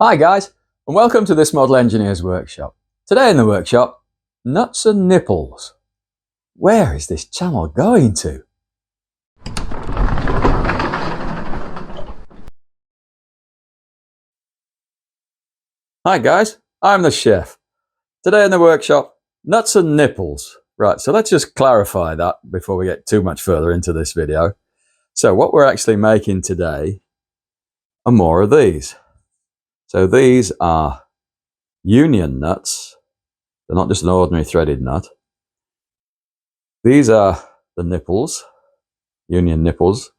Hi guys, and welcome to this Model Engineers Workshop. Today in the workshop, Nuts and Nipples. Where is this channel going to? Hi guys, I'm the chef. Today in the workshop, Nuts and Nipples. Right, so let's just clarify that before we get too much further into this video. So what we're actually making today are more of these. So these are union nuts. They're not just an ordinary threaded nut. These are the nipples, union nipples,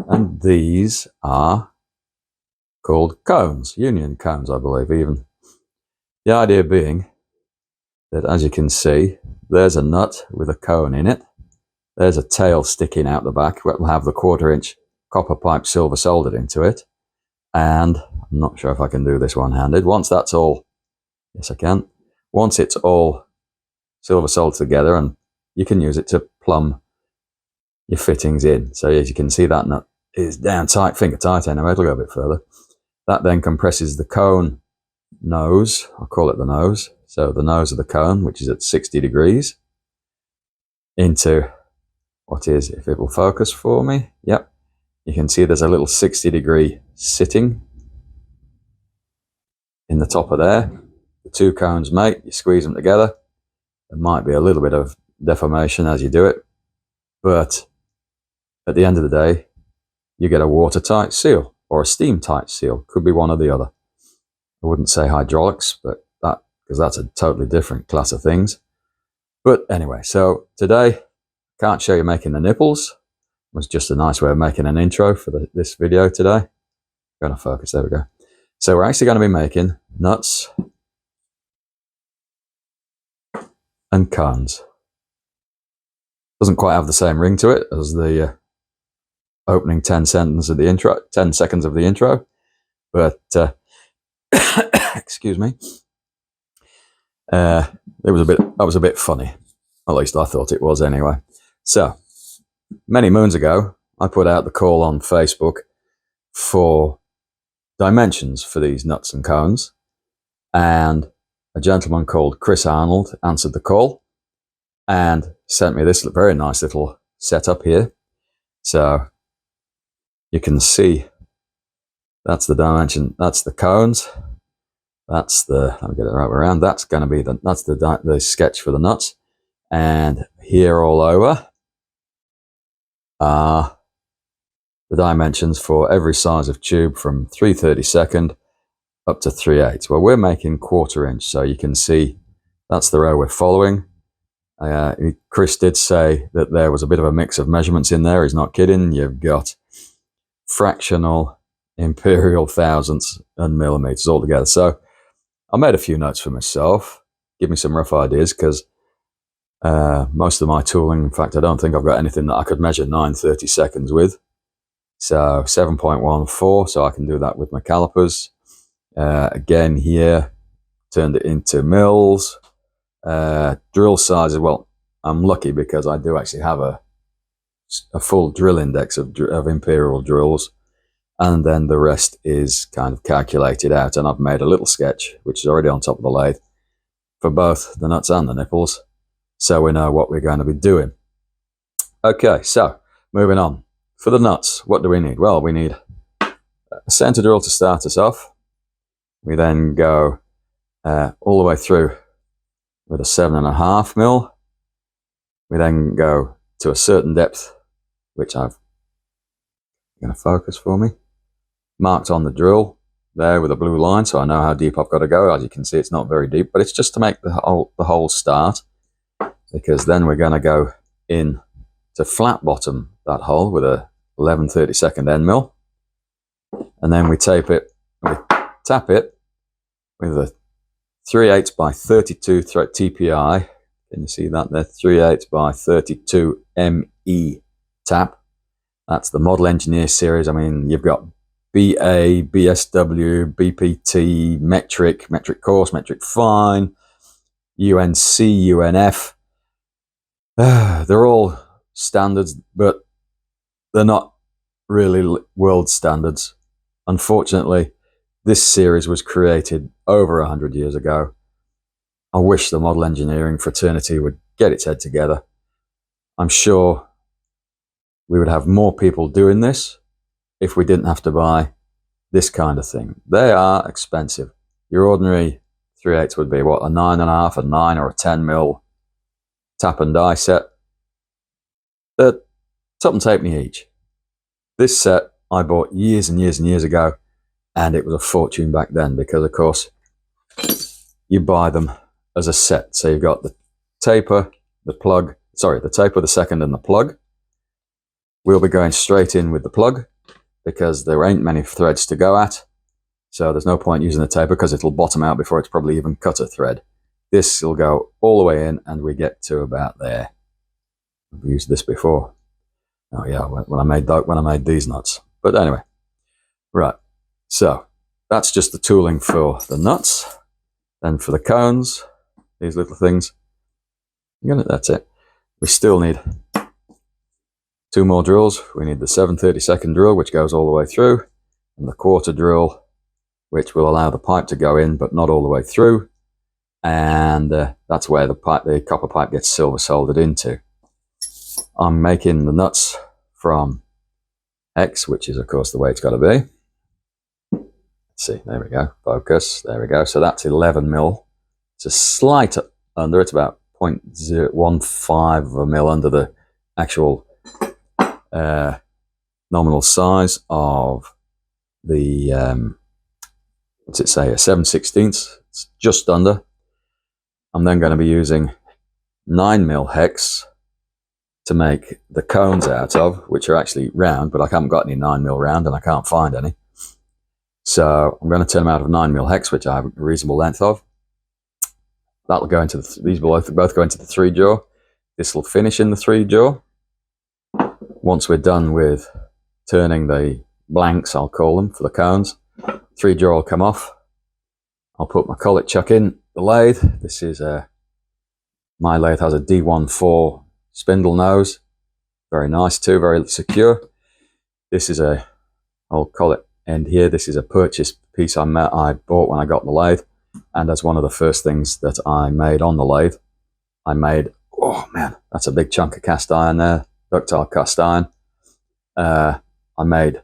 and these are called cones, union cones, I believe even. The idea being that, as you can see, there's a nut with a cone in it. There's a tail sticking out the back that will have the 1/4-inch copper pipe silver soldered into it. And I'm not sure if I can do this one-handed. Once that's all, yes I can. Once it's all silver soldered together, and you can use it to plumb your fittings in. So as you can see, that nut is down tight, finger tight anyway. It'll go a bit further. That then compresses the cone nose, I'll call it the nose, so the nose of the cone, which is at 60 degrees, into what is, if it will focus for me, yep, you can see there's a little 60-degree sitting in the top of there. The two cones mate, you squeeze them together. There might be a little bit of deformation as you do it, but at the end of the day, you get a watertight seal or a steam-tight seal, could be one or the other. I wouldn't say hydraulics, but that, because that's a totally different class of things. But anyway, so today, can't show you making the nipples. It was just a nice way of making an intro for this video today. Going to focus, there we go. So we're actually going to be making nuts and cones. Doesn't quite have the same ring to it as the opening 10 seconds of the intro, but excuse me. That was a bit funny. At least I thought it was anyway. So, many moons ago, I put out the call on Facebook for dimensions for these nuts and cones, and a gentleman called Chris Arnold answered the call and sent me this very nice little setup here. So, you can see that's the dimension, that's the cones. That's the, let me get it right around. That's going to be that's the sketch for the nuts. And here all over are the dimensions for every size of tube from 3/32 up to 3/8. Well, we're making 1/4 inch, so you can see that's the row we're following. Chris did say that there was a bit of a mix of measurements in there. He's not kidding. You've got fractional, imperial, thousandths, and millimeters all together. So I made a few notes for myself, give me some rough ideas, because most of my tooling, in fact, I don't think I've got anything that I could measure 9/32 with. So 7.14, so I can do that with my calipers. Again here, turned it into mils. Drill sizes, well, I'm lucky because I do actually have a full drill index of imperial drills. And then the rest is kind of calculated out, and I've made a little sketch, which is already on top of the lathe, for both the nuts and the nipples, so we know what we're going to be doing. Okay, so moving on. For the nuts, what do we need? Well, we need a center drill to start us off. We then go all the way through with a 7.5 mil. We then go to a certain depth, which I'm going to focus for me, marked on the drill there with a blue line, so I know how deep I've got to go. As you can see, it's not very deep, but it's just to make the hole start, because then we're going to go in to flat bottom that hole with a 11/32 end mill, and then we tap it with a 3/8 by 32 TPI. Can you see that there? 3/8 by 32 ME tap. That's the Model Engineer series. I mean, you've got BA, BSW, BPT, metric coarse, metric fine, UNC, UNF. They're all standards, but they're not really world standards. Unfortunately, This series was created over 100 years ago. I wish the model engineering fraternity would get its head together. I'm sure we would have more people doing this if we didn't have to buy this kind of thing. They are expensive. Your ordinary 3/8 would be what, a 9.5, a 9 or a 10mm tap and die set. They're tuppence halfpenny each. This set I bought years and years and years ago, and it was a fortune back then because, of course, you buy them as a set. So you've got the taper, the plug, the taper, the second, and the plug. We'll be going straight in with the plug because there ain't many threads to go at. So there's no point using the taper because it'll bottom out before it's probably even cut a thread. This will go all the way in and we get to about there. I've used this before. Oh yeah, when I made these nuts. But anyway, right. So that's just the tooling for the nuts. Then for the cones, these little things. That's it. We still need 2 more drills. We need the 7/32 drill, which goes all the way through, and the 1/4 drill, which will allow the pipe to go in, but not all the way through. And that's where the copper pipe gets silver soldered into. I'm making the nuts from X, which is of course the way it's got to be. Let's see, there we go, focus, there we go. So that's 11mm. It's a slight under, it's about 0.015 of a mil under the actual nominal size of the, what's it say, a 7/16. It's just under. I'm then going to be using 9mm hex to make the cones out of, which are actually round, but I haven't got any 9mm round and I can't find any. So I'm going to turn them out of 9mm hex, which I have a reasonable length of. That'll go into these will both go into the 3-jaw. This will finish in the 3-jaw. Once we're done with turning the blanks, I'll call them, for the cones, 3-jaw will come off. I'll put my collet chuck in the lathe. This is my lathe has a D14 spindle nose. Very nice too, very secure. This is I'll call it end here. This is a purchase piece I bought when I got the lathe. And as one of the first things that I made on the lathe, I made, oh man, that's a big chunk of cast iron there, ductile cast iron. I made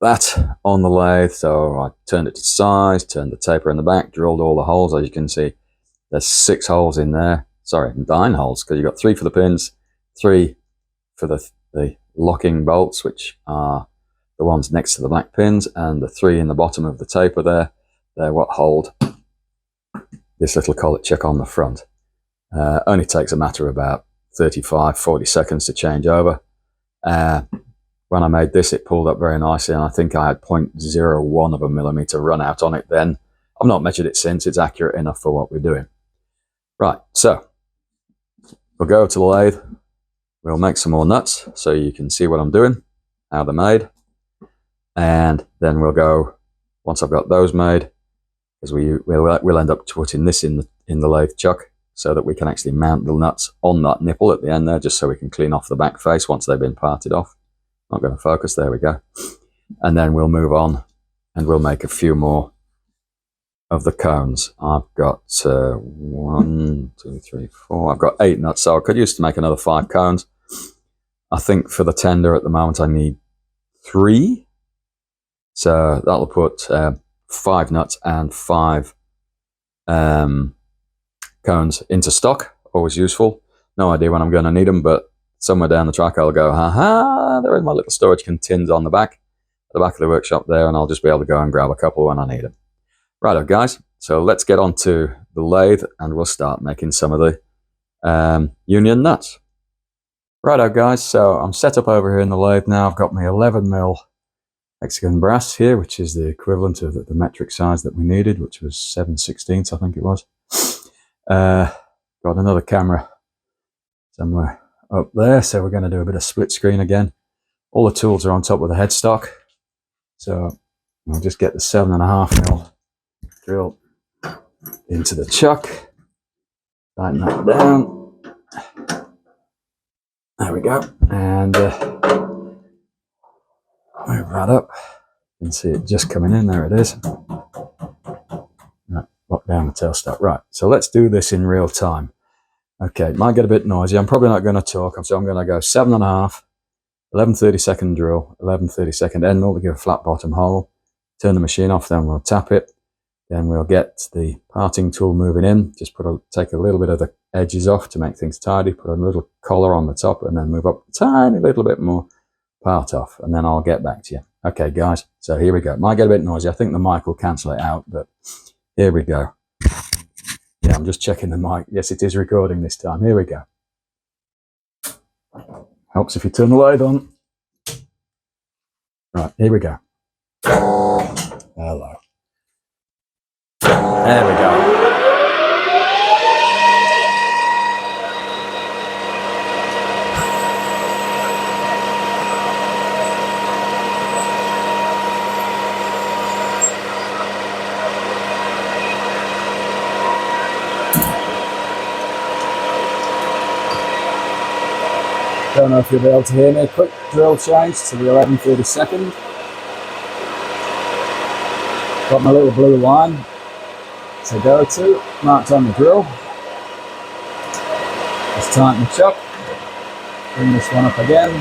that on the lathe, so I turned it to size, turned the taper in the back, drilled all the holes. As you can see, there's 6 holes in there. Sorry, 9 holes, because you've got 3 for the pins, 3 for the locking bolts, which are the ones next to the black pins, and the 3 in the bottom of the taper there. They're what hold this little collet check on the front. Only takes a matter of about 35-40 seconds to change over. When I made this, it pulled up very nicely, and I think I had 0.01 of a millimeter run out on it then. I've not measured it since. It's accurate enough for what we're doing. Right, so we'll go to the lathe. We'll make some more nuts so you can see what I'm doing, how they're made. And then we'll go, once I've got those made, because we'll end up putting this in the lathe chuck so that we can actually mount the nuts on that nipple at the end there, just so we can clean off the back face once they've been parted off. Not going to focus, there we go. And then we'll move on and we'll make a few more of the cones. I've got 1, 2, 3, 4, I've got 8 nuts, so I could use to make another 5 cones. I think for the tender at the moment I need 3. So that'll put 5 nuts and 5 cones into stock. Always useful. No idea when I'm going to need them, but somewhere down the track I'll go, ha, there is my little storage tins on the back of the workshop there, and I'll just be able to go and grab a couple when I need them. Righto guys, so let's get on to the lathe and we'll start making some of the union nuts. Righto guys, so I'm set up over here in the lathe now. I've got my 11mm hexagon brass here, which is the equivalent of the metric size that we needed, which was 7/16, I think it was. Got another camera somewhere up there, so we're going to do a bit of split screen again. All the tools are on top of the headstock, so I'll just get the 7.5mm drill into the chuck, tighten that down. There we go, and move that up. You can see it just coming in. There it is. Right, lock down the tailstock. Right, so let's do this in real time. Okay, it might get a bit noisy. I'm probably not going to talk, so I'm going to go 7.5, 11/32 drill, 11/32 end mill to give a flat bottom hole. Turn the machine off, then we'll tap it. Then we'll get the parting tool moving in. Just take a little bit of the edges off to make things tidy. Put a little collar on the top, and then move up a tiny little bit more part off, and then I'll get back to you. Okay, guys. So here we go. It might get a bit noisy. I think the mic will cancel it out, but here we go. Yeah, I'm just checking the mic. Yes, it is recording this time. Here we go. Helps if you turn the light on. Right, here we go. Hello. There we go. Don't know if you'll be able to hear me. Quick drill change to the 11/32. Got my little blue line to go to, marked on the drill. Just tighten the chuck. Bring this one up again.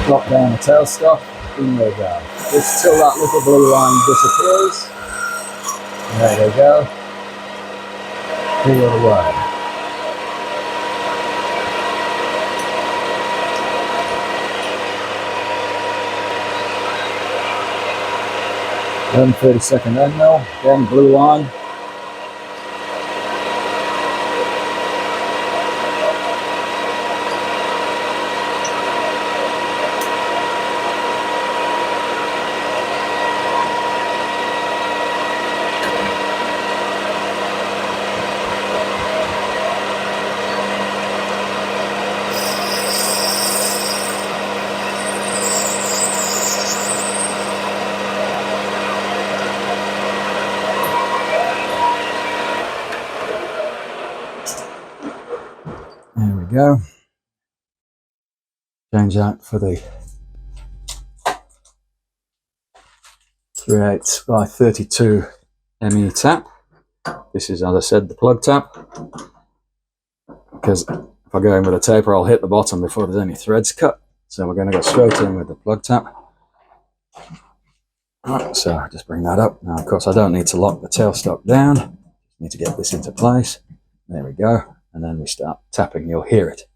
Lock down the tailstock. In we go. Just till that little blue line disappears. There we go. Pull it away. Then 30-second end mill, again blue line. There we go. Change that for the 3/8 by 32 ME tap. This is, as I said, the plug tap. Because if I go in with a taper, I'll hit the bottom before there's any threads cut. So we're going to go straight in with the plug tap. Right, so just bring that up. Now, of course, I don't need to lock the tailstock down. I need to get this into place. There we go. And then we start tapping. You'll hear it.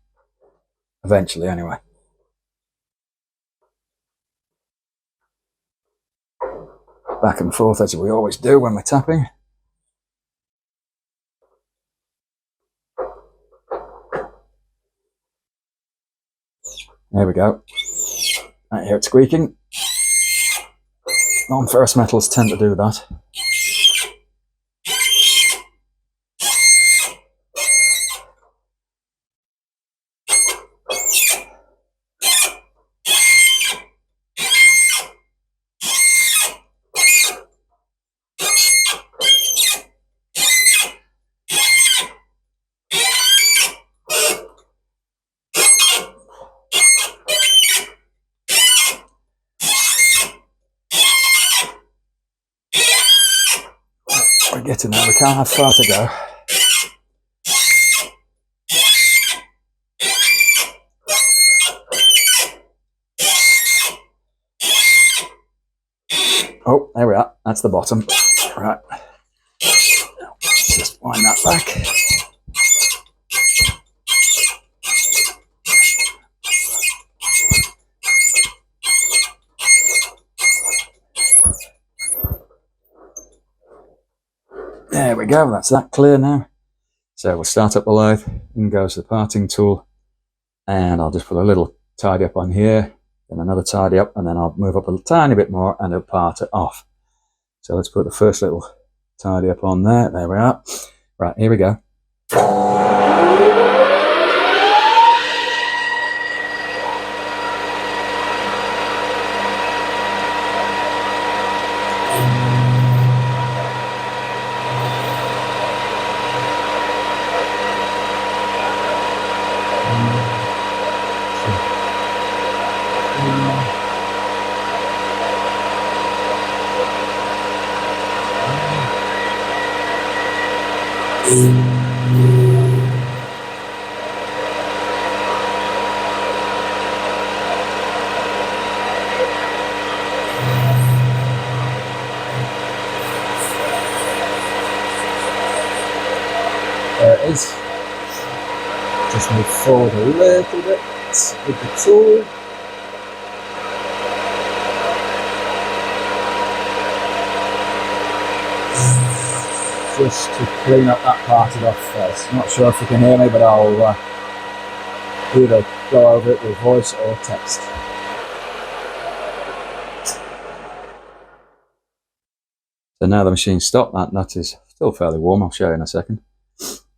Eventually, anyway. Back and forth as we always do when we're tapping. There we go. I hear it squeaking. Non-ferrous metals tend to do that. We're getting there, we can't have far to go. Oh, there we are, that's the bottom. Right, just wind that back. There we go, that's that clear now. So we'll start up the lathe, in goes the parting tool, and I'll just put a little tidy up on here, then another tidy up, and then I'll move up a tiny bit more and it'll part it off. So let's put the first little tidy up on there. There we are. Right, here we go. There it is. Just move forward a little bit with the tool. Just to clean up that parted off face. Not sure if you can hear me, but I'll either go over it with voice or text. So now the machine's stopped, that nut is still fairly warm, I'll show you in a second.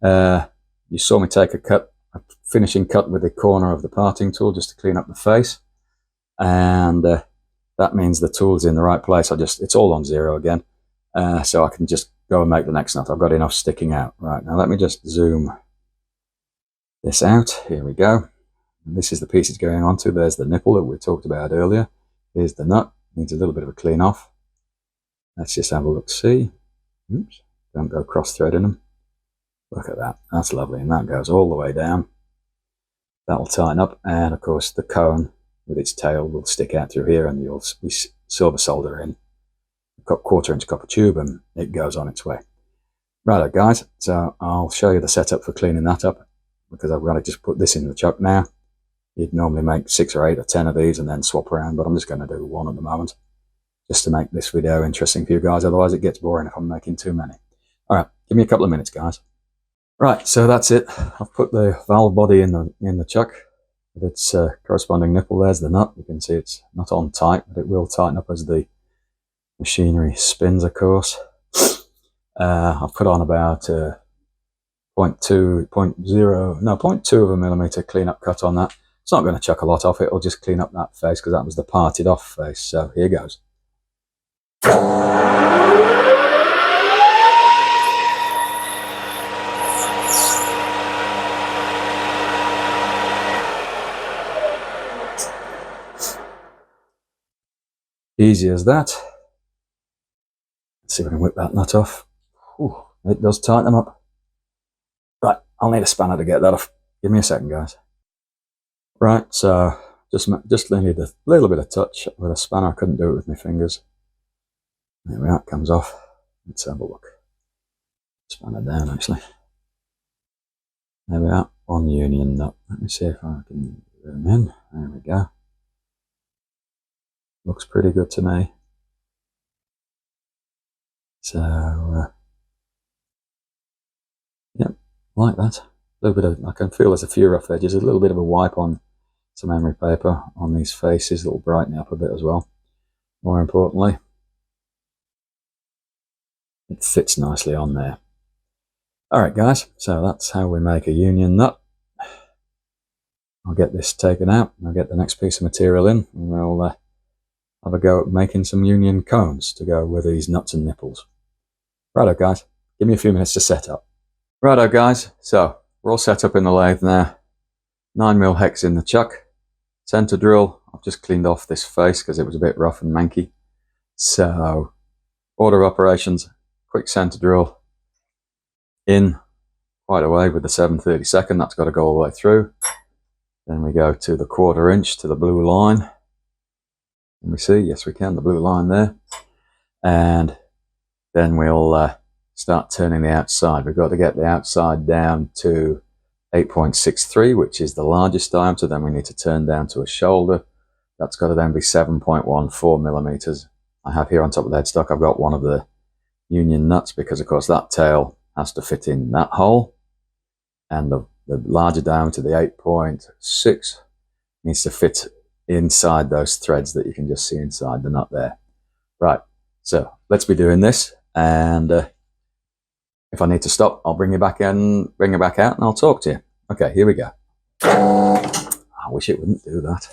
You saw me take a finishing cut with the corner of the parting tool just to clean up the face. And that means the tool's in the right place. It's all on 0 again. So I can just go and make the next nut. I've got enough sticking out. Right, now let me just zoom this out. Here we go. And this is the piece it's going on to. There's the nipple that we talked about earlier. Here's the nut. Needs a little bit of a clean off. Let's just have a look, see. Oops, don't go cross-threading them. Look at that, that's lovely, and that goes all the way down. That'll tighten up, and of course the cone with its tail will stick out through here, and you'll be silver solder in a 1/4 inch copper tube, and it goes on its way. Righto guys, so I'll show you the setup for cleaning that up, because I've got to just put this in the chuck now. You'd normally make 6 or 8 or 10 of these and then swap around, but I'm just going to do one at the moment, just to make this video interesting for you guys. Otherwise it gets boring if I'm making too many. All right, give me a couple of minutes, guys. Right, so that's it. I've put the valve body in the chuck with its corresponding nipple. There's the nut. You can see it's not on tight, but it will tighten up as the machinery spins, of course. I've put on about 0.2 of a millimeter cleanup cut on that. It's not going to chuck a lot off. It'll just clean up that face because that was the parted off face. So here goes. Easy as that. Let's see if I can whip that nut off. Ooh, it does tighten them up. Right, I'll need a spanner to get that off. Give me a second, guys. Right, so just needed a little bit of touch with a spanner. I couldn't do it with my fingers. There we are, it comes off. Let's have a look. Spanner down, actually. There we are, one union nut. Let me see if I can zoom in. There we go. Looks pretty good to me. So, yep, like that. A little bit of, I can feel there's a few rough edges. A little bit of a wipe on some emery paper on these faces that will brighten it up a bit as well. More importantly, it fits nicely on there. Alright guys, so that's how we make a union nut. I'll get this taken out, I'll get the next piece of material in, and we'll have a go at making some union cones to go with these nuts and nipples. Righto guys, give me a few minutes to set up. Righto guys, so we're all set up in the lathe now. 9mm hex in the chuck. Center drill, I've just cleaned off this face because it was a bit rough and manky. So, order of operations, quick center drill in quite away with the 7/32, that's got to go all the way through. Then we go to the 1/4 inch to the blue line. Can we see? Yes we can, the blue line there. And then we'll start turning the outside. We've got to get the outside down to 8.63, which is the largest diameter. Then we need to turn down to a shoulder. That's got to then be 7.14 millimeters. I have here on top of the headstock, I've got one of the union nuts because of course that tail has to fit in that hole. And the larger diameter, the 8.6, needs to fit inside those threads that you can just see inside the nut there. Right, so let's be doing this, and if I need to stop, I'll bring you back in, bring you back out, and I'll talk to you. Okay, here we go. I wish it wouldn't do that.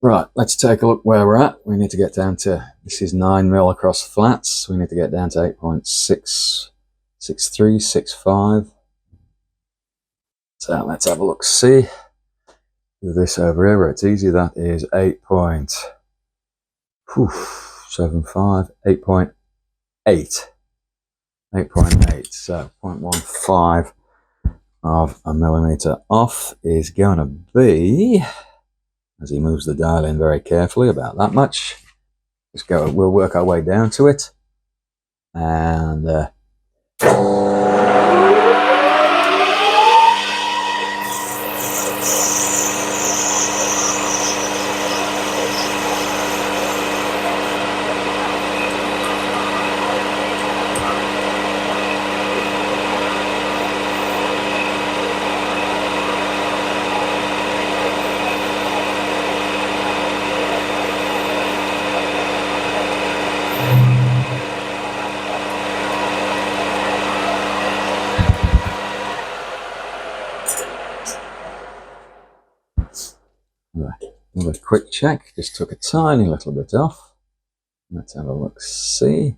Right, let's take a look where we're at. We need to get down to, this is 9mm across flats. We need to get down to 8.66365. So let's have a look. See, do this over here where it's easy. That is 8.75, 8.8. 8.8. So 0.15 of a millimeter off is going to be, as he moves the dial in very carefully, about that much. Just go, we'll work our way down to it. And another quick check, just took a tiny little bit off. Let's have a look, see.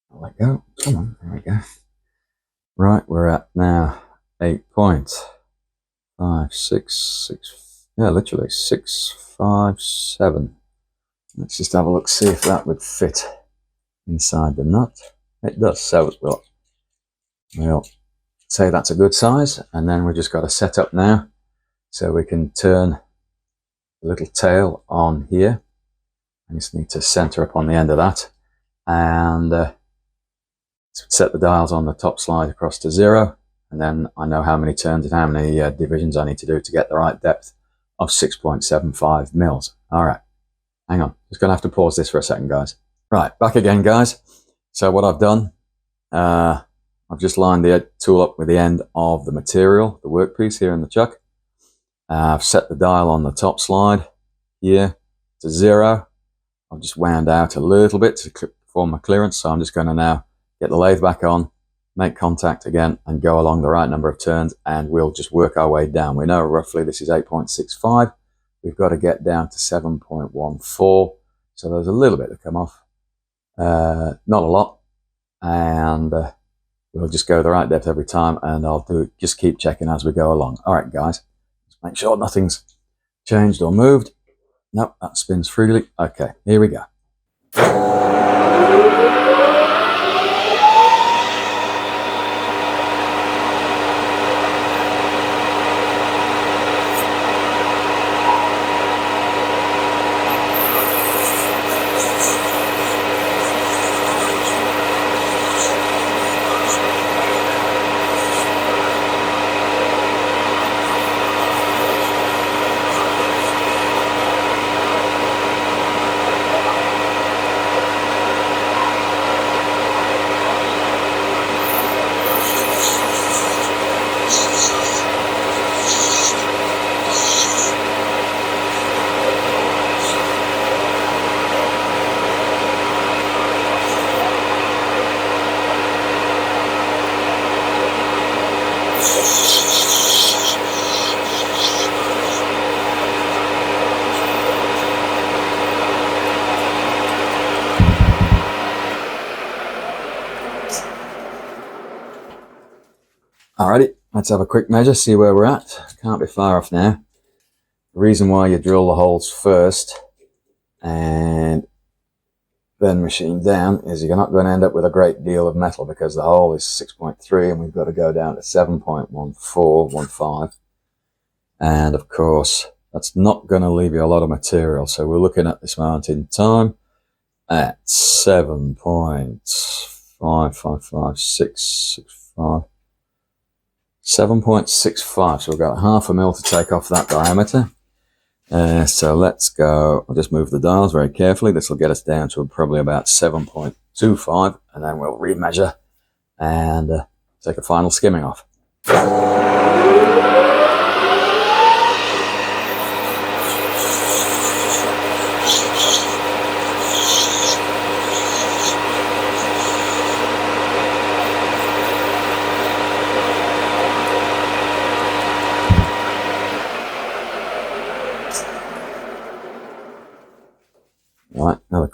I'll let go, come on, there we go. Right, we're at now 8.566, yeah, literally 657. Let's just have a look, see if that would fit inside the nut. It does, so we'll say that's a good size, and then we've just got to set up now. So we can turn the little tail on here. I just need to center up on the end of that and set the dials on the top slide across to 0. And then I know how many turns and how many divisions I need to do to get the right depth of 6.75 mils. All right, hang on. Just going to have to pause this for a second, guys. Right, back again, guys. So what I've done, I've just lined the tool up with the end of the material, the workpiece here in the chuck. I've set the dial on the top slide here to 0. I've just wound out a little bit to form a clearance. So I'm just going to now get the lathe back on, make contact again, and go along the right number of turns, and we'll just work our way down. We know roughly this is 8.65. We've got to get down to 7.14. So there's a little bit to come off. Not a lot. And we'll just go the right depth every time, and I'll just keep checking as we go along. All right, guys. Make sure nothing's changed or moved. Nope, that spins freely. Okay, here we go. Alrighty, let's have a quick measure, see where we're at. Can't be far off now. The reason why you drill the holes first and then machine down is you're not going to end up with a great deal of metal, because the hole is 6.3 and we've got to go down to 7.1415. And of course, that's not going to leave you a lot of material. So we're looking at this moment in time at 7.555665. 7.65, so we've got 0.5 mil to take off that diameter. So let's go, I'll just move the dials very carefully. This will get us down to probably about 7.25, and then we'll remeasure and take a final skimming off.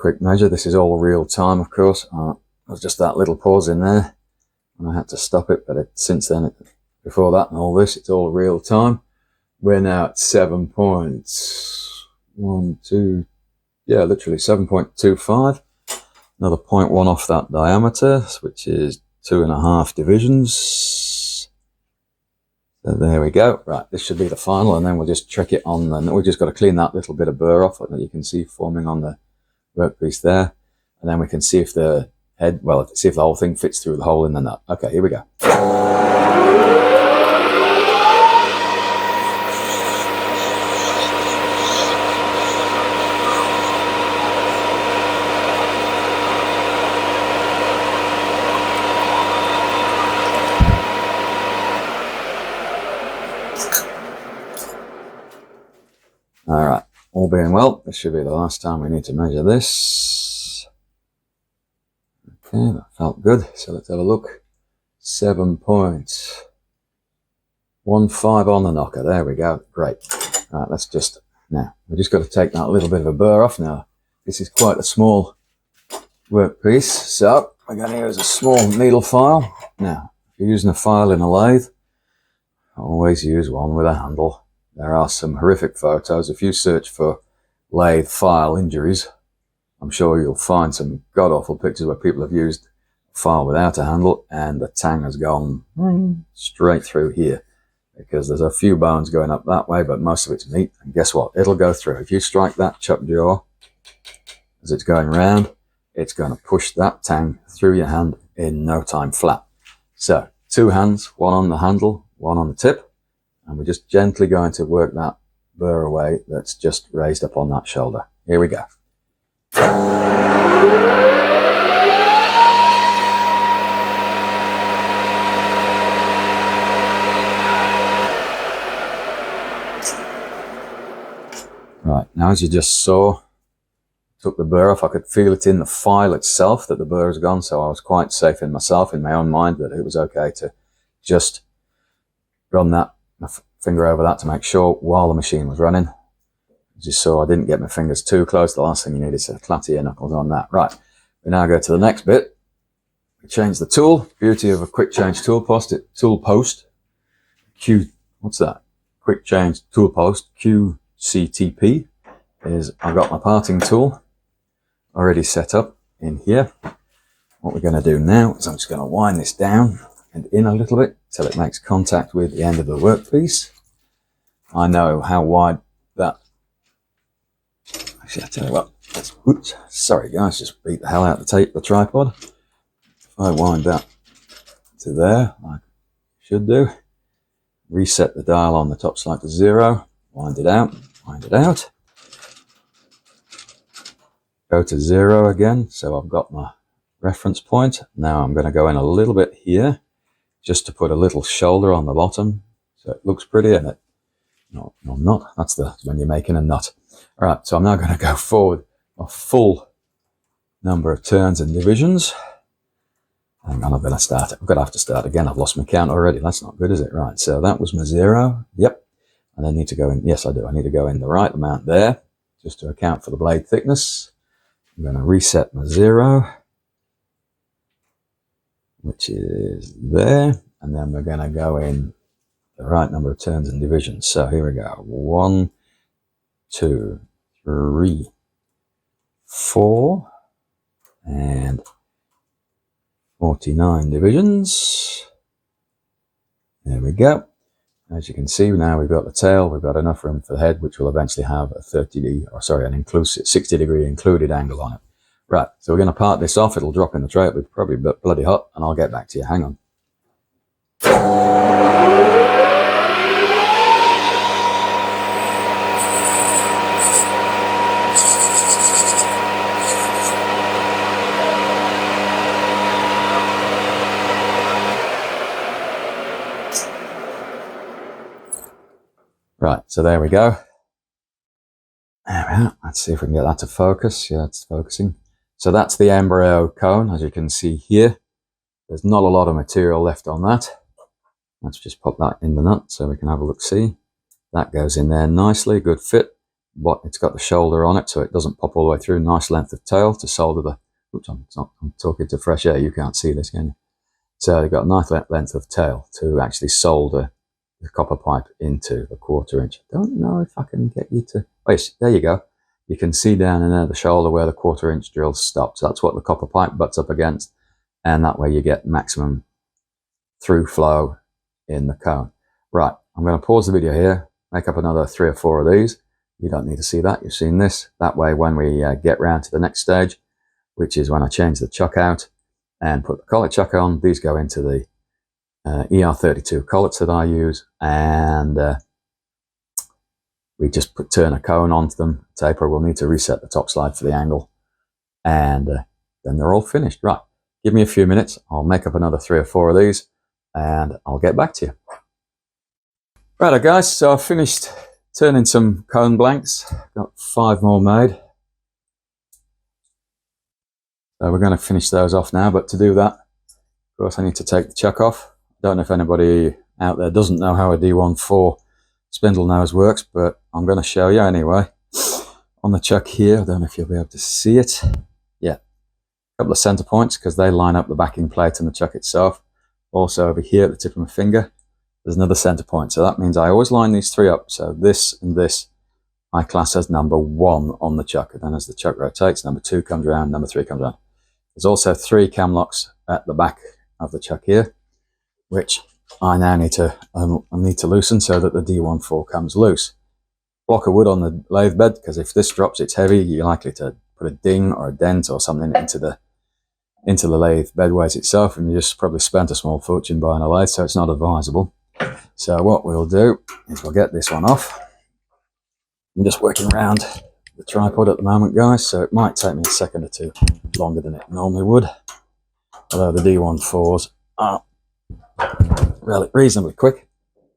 quick measure. This is all real time, of course. There's just that little pause in there, and I had to stop it. But since then, before that and all this, it's all real time. We're now at 7.12. Yeah, literally 7.25. Another 0.1 off that diameter, which is 2.5 divisions. So there we go. Right, this should be the final, and then we'll just check it on. And we've just got to clean that little bit of burr off that you can see forming on the workpiece there, and then we can see if the head, well, see if the whole thing fits through the hole in the nut. Okay, here we go. All right, all being well, this should be the last time we need to measure this. Okay, that felt good. So let's have a look. 7.15 on the knocker. There we go. Great. All right, let's just, now, we've just got to take that little bit of a burr off now. This is quite a small workpiece, so we're going to use a small needle file. Now, if you're using a file in a lathe, always use one with a handle. There are some horrific photos. If you search for lathe file injuries, I'm sure you'll find some god-awful pictures where people have used a file without a handle and the tang has gone straight through here, because there's a few bones going up that way, but most of it's meat. And guess what? It'll go through. If you strike that chuck jaw as it's going round, it's going to push that tang through your hand in no time flat. So 2 hands, one on the handle, one on the tip. And we're just gently going to work that burr away that's just raised up on that shoulder. Here we go. Right, now as you just saw, took the burr off. I could feel it in the file itself that the burr has gone, so I was quite safe in myself, in my own mind, that it was okay to just run that my finger over that to make sure while the machine was running. As you saw, I didn't get my fingers too close. The last thing you need is to clatter your knuckles on that. Right, we now go to the next bit. We change the tool. Beauty of a quick change tool post. What's that? Quick change tool post, QCTP, is I've got my parting tool already set up in here. What we're going to do now is I'm just going to wind this down and in a little bit till it makes contact with the end of the workpiece. I know how wide that, actually I tell you what, oops, sorry guys, just beat the hell out of the tripod. If I wind that to there, like I should do, reset the dial on the top slide to 0, wind it out, go to 0 again, so I've got my reference point. Now I'm going to go in a little bit here, just to put a little shoulder on the bottom, so it looks pretty, and it, no, not, that's when you're making a nut. All right, so I'm now going to go forward a full number of turns and divisions. Hang on, I'm going to have to start again. I've lost my count already. That's not good, is it? Right, so that was my 0. Yep. And I need to go in, yes I do, I need to go in the right amount there, just to account for the blade thickness. I'm going to reset my 0, which is there, and then we're going to go in the right number of turns and divisions. So here we go. 1, 2, 3, 4, and 49 divisions. There we go. As you can see, now we've got the tail, we've got enough room for the head, which will eventually have a 60 degree included angle on it. Right, so we're going to part this off. It'll drop in the tray. It'll be probably bloody hot, and I'll get back to you. Hang on. Right, so there we go. There we are. Let's see if we can get that to focus. Yeah, it's focusing. So that's the embryo cone, as you can see here. There's not a lot of material left on that. Let's just pop that in the nut so we can have a look, see. That goes in there nicely, good fit. it's got the shoulder on it, so it doesn't pop all the way through. Nice length of tail to solder the. Oops, I'm talking to fresh air. You can't see this, can you? So they've got a nice length of tail to actually solder the copper pipe into the 1/4 inch. I don't know if I can get you to. Oh, yes, there you go. You can see down in there the shoulder where the 1/4 inch drill stops. That's what the copper pipe butts up against, and that way you get maximum through flow in the cone. Right, I'm going to pause the video here, make up another 3 or 4 of these. You don't need to see that, you've seen this. That way when we get round to the next stage, which is when I change the chuck out and put the collet chuck on, these go into the ER32 collets that I use, and we just turn a cone onto them, taper. We'll need to reset the top slide for the angle, and then they're all finished. Right, give me a few minutes, I'll make up another 3 or 4 of these, and I'll get back to you. Right, guys, so I've finished turning some cone blanks, got 5 more made. So we're going to finish those off now, but to do that, of course, I need to take the chuck off. Don't know if anybody out there doesn't know how a D14 spindle nose works, but I'm going to show you anyway. On the chuck here, I don't know if you'll be able to see it. Yeah, a couple of center points because they line up the backing plate and the chuck itself. Also over here at the tip of my finger, there's another center point. So that means I always line these 3 up. So this and this I class as number 1 on the chuck. And then as the chuck rotates, number 2 comes around, number 3 comes around. There's also 3 cam locks at the back of the chuck here, which I now need to loosen so that the D14 comes loose. Block of wood on the lathe bed, because if this drops, it's heavy. You're likely to put a ding or a dent or something into the lathe bedways itself, and you just probably spent a small fortune buying a lathe, so it's not advisable. So what we'll do is we'll get this one off. I'm just working around the tripod at the moment, guys, so it might take me a second or 2 longer than it normally would, although the D14s are reasonably quick.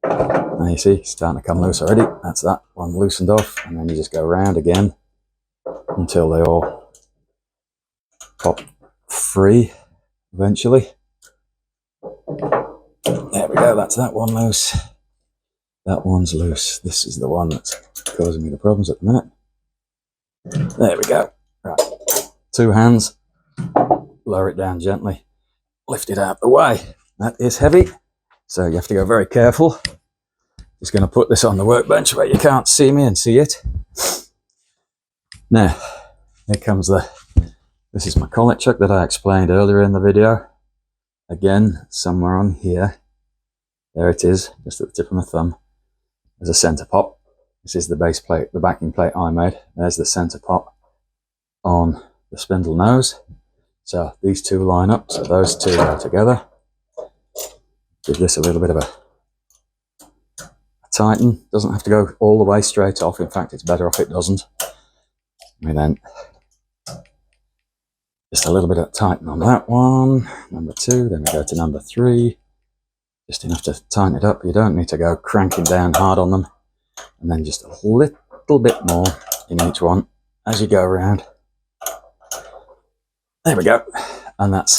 Now you see, it's starting to come loose already. That's that one loosened off, and then you just go around again until they all pop free eventually. There we go, that's that one loose. That one's loose. This is the one that's causing me the problems at the minute. There we go. Right, 2 hands, lower it down gently, lift it out the way. That is heavy, so you have to go very careful. Just going to put this on the workbench where you can't see me and see it. Now, here comes this is my collet chuck that I explained earlier in the video. Again, somewhere on here, there it is, just at the tip of my thumb. There's a center pop. This is the base plate, the backing plate I made. There's the center pop on the spindle nose. So these 2 line up, so those 2 go together. Give this a little bit of a tighten. Doesn't have to go all the way straight off. In fact, it's better if it doesn't. And then just a little bit of tighten on that one. Number 2, then we go to number 3. Just enough to tighten it up. You don't need to go cranking down hard on them. And then just a little bit more in each one as you go around. There we go. And that's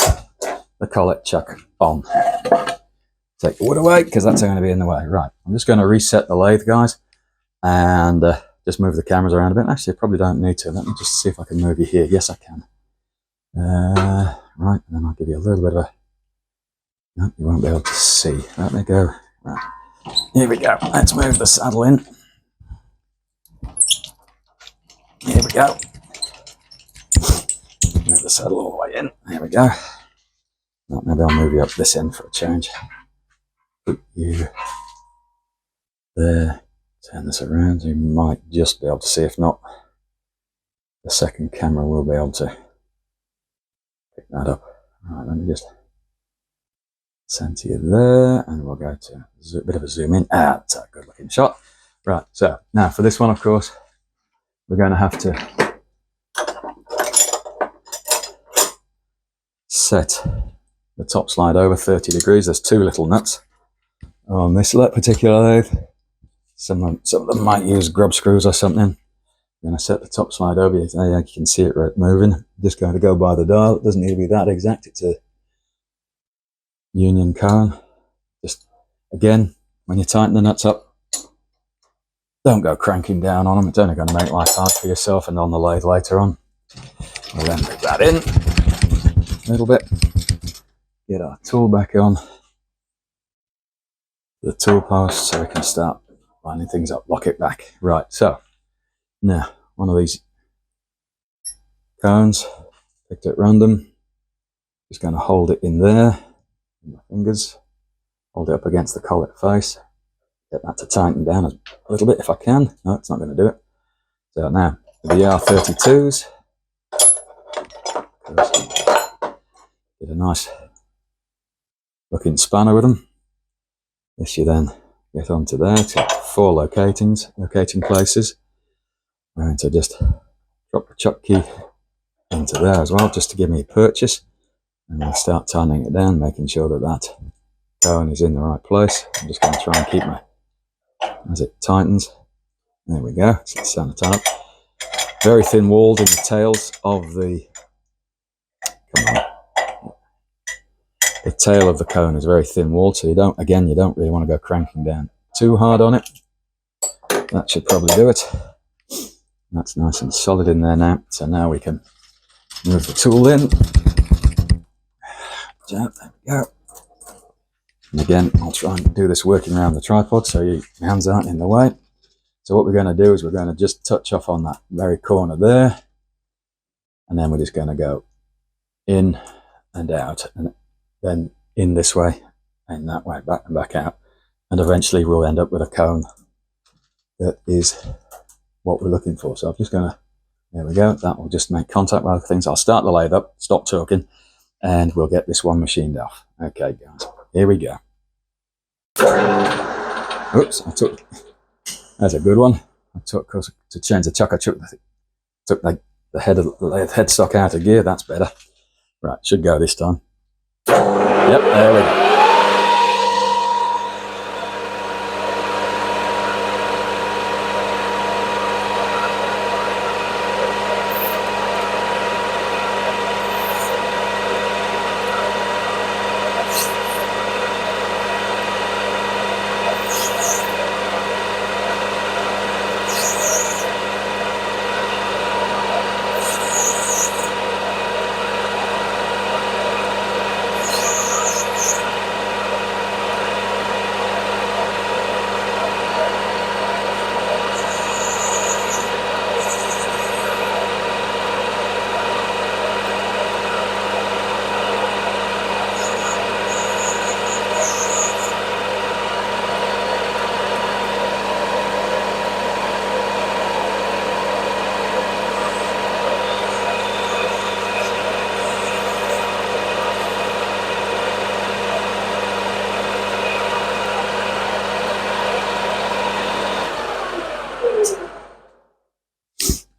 the collet chuck on. Take the wood away because that's going to be in the way. Right, I'm just going to reset the lathe, guys, and just move the cameras around a bit. Actually, I probably don't need to. Let me just see if I can move you here. Yes, I can. Right, and then I'll give you a little bit of a... No, you won't be able to see. Let me go. Right, here we go. Let's move the saddle in. Here we go. Move the saddle all the way in. There we go. Well, maybe I'll move you up this end for a change. Put you there. Turn this around. You might just be able to see. If not, the second camera will be able to pick that up. All right, let me just center you there, and we'll go to a bit of a zoom in. That's a good looking shot. Right, so now for this one, of course, we're going to have to set the top slide over 30 degrees. There's 2 little nuts on this particular lathe. Some of them might use grub screws or something. I'm going to set the top slide over. You can see it moving. Just going to go by the dial. It doesn't need to be that exact. It's a union cone. Just again, when you tighten the nuts up, Don't go cranking down on them. It's only going to make life hard for yourself and on the lathe later on. We'll then put that in a little bit. Get our tool back on the tool post so we can start lining things up, lock it back. Right, so now one of these cones, picked at random, just going to hold it in there with my fingers, hold it up against the collet face, get that to tighten down a little bit if I can. No, it's not going to do it. So now with the R32s, get a nice looking spanner with them. This you then get onto there to 4 locating places. I'm going to just drop the chuck key into there as well, just to give me a purchase, and we'll start tightening it down, making sure that that cone is in the right place. I'm just going to try and keep my, as it tightens, there we go, so it's starting to tighten up. Very thin walled in the tails of the, the tail of the cone is very thin walled, so you don't really want to go cranking down too hard on it. That should probably do it. That's nice and solid in there now, so now we can move the tool in. There we go. And again, I'll try and do this working around the tripod so your hands aren't in the way. So what we're going to do is we're going to just touch off on that very corner there, and then we're just going to go in and out, and then in this way and that way, back and back out, and eventually we'll end up with a cone that is what we're looking for. So I'm just going to, there we go, that will just make contact with other things. I'll start the lathe up, stop talking, and we'll get this one machined off. Okay guys, here we go. Oops, that's a good one. To change the chuck, I took the head of the lathe headstock out of gear. That's better. Right, should go this time. Yep, there we go.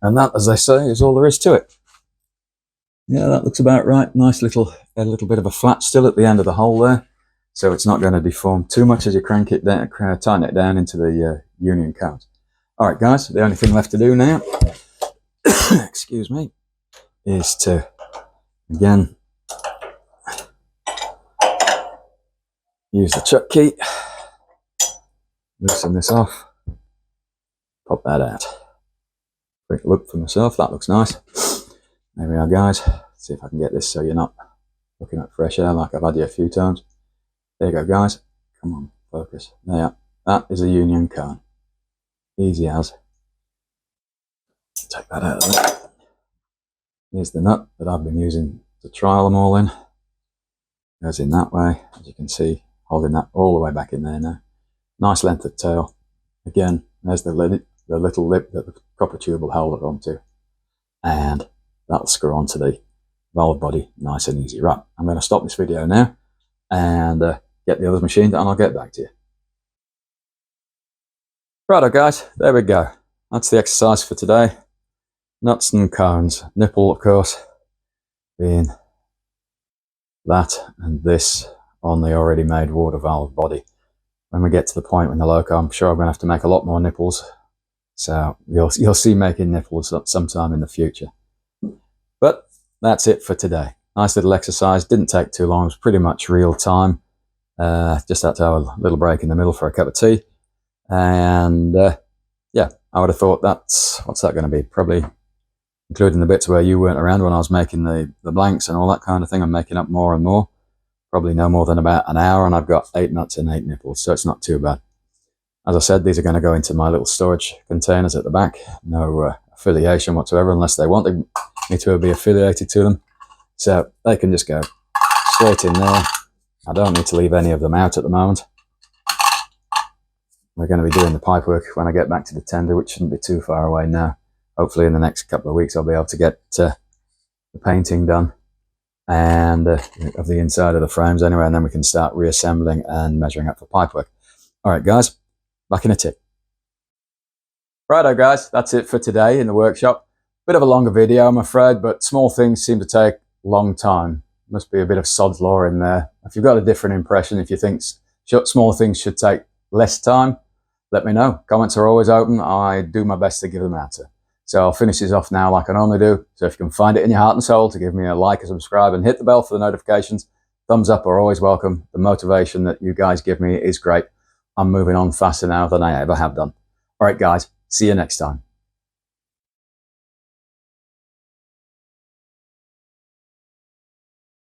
And that, as they say, is all there is to it. Yeah, that looks about right. Nice little, a little bit of a flat still at the end of the hole there. So it's not going to deform too much as you crank it down, tighten it down into the union cones. All right, guys, the only thing left to do now, excuse me, is to, again, use the chuck key, loosen this off, pop that out. Quick look for myself, that looks nice. There we are, guys. Let's see if I can get this so you're not looking at fresh air like I've had you a few times. There you go, guys. Come on, focus. There, that is a union cone. Easy as. Take that out of there. Here's the nut that I've been using to trial them all in. Goes in that way, as you can see, holding that all the way back in there now. Nice length of tail. Again, there's the little lip that the copper tube will hold it onto, and that'll screw onto the valve body nice and easy. Right, I'm going to stop this video now and get the others machined, and I'll get back to you. Righto, guys, there we go. That's the exercise for today. Nuts and cones. Nipple, of course, being that and this on the already made water valve body. When we get to the point with the loco, I'm sure I'm going to have to make a lot more nipples. So you'll see making nipples sometime in the future. But that's it for today. Nice little exercise. Didn't take too long. It was pretty much real time. Just had to have a little break in the middle for a cup of tea. And yeah, I would have thought that's, what's that going to be? Probably, including the bits where you weren't around when I was making the blanks and all that kind of thing, I'm making up more and more. Probably no more than about an hour, and I've got 8 nuts and 8 nipples, so it's not too bad. As I said, these are going to go into my little storage containers at the back. No affiliation whatsoever, unless they want me to be affiliated to them. So they can just go straight in there. I don't need to leave any of them out at the moment. We're going to be doing the pipework when I get back to the tender, which shouldn't be too far away now. Hopefully in the next couple of weeks I'll be able to get the painting done and of the inside of the frames anyway, and then we can start reassembling and measuring up for pipework. All right, guys, back in a tick. Righto, guys, that's it for today in the workshop. Bit of a longer video, I'm afraid, but small things seem to take a long time. Must be a bit of sod's law in there. If you've got a different impression, if you think small things should take less time, let me know. Comments are always open. I do my best to give them an answer. So I'll finish this off now like I normally do. So if you can find it in your heart and soul to give me a like, a subscribe, and hit the bell for the notifications, thumbs up are always welcome. The motivation that you guys give me is great. I'm moving on faster now than I ever have done. All right, guys, see you next time.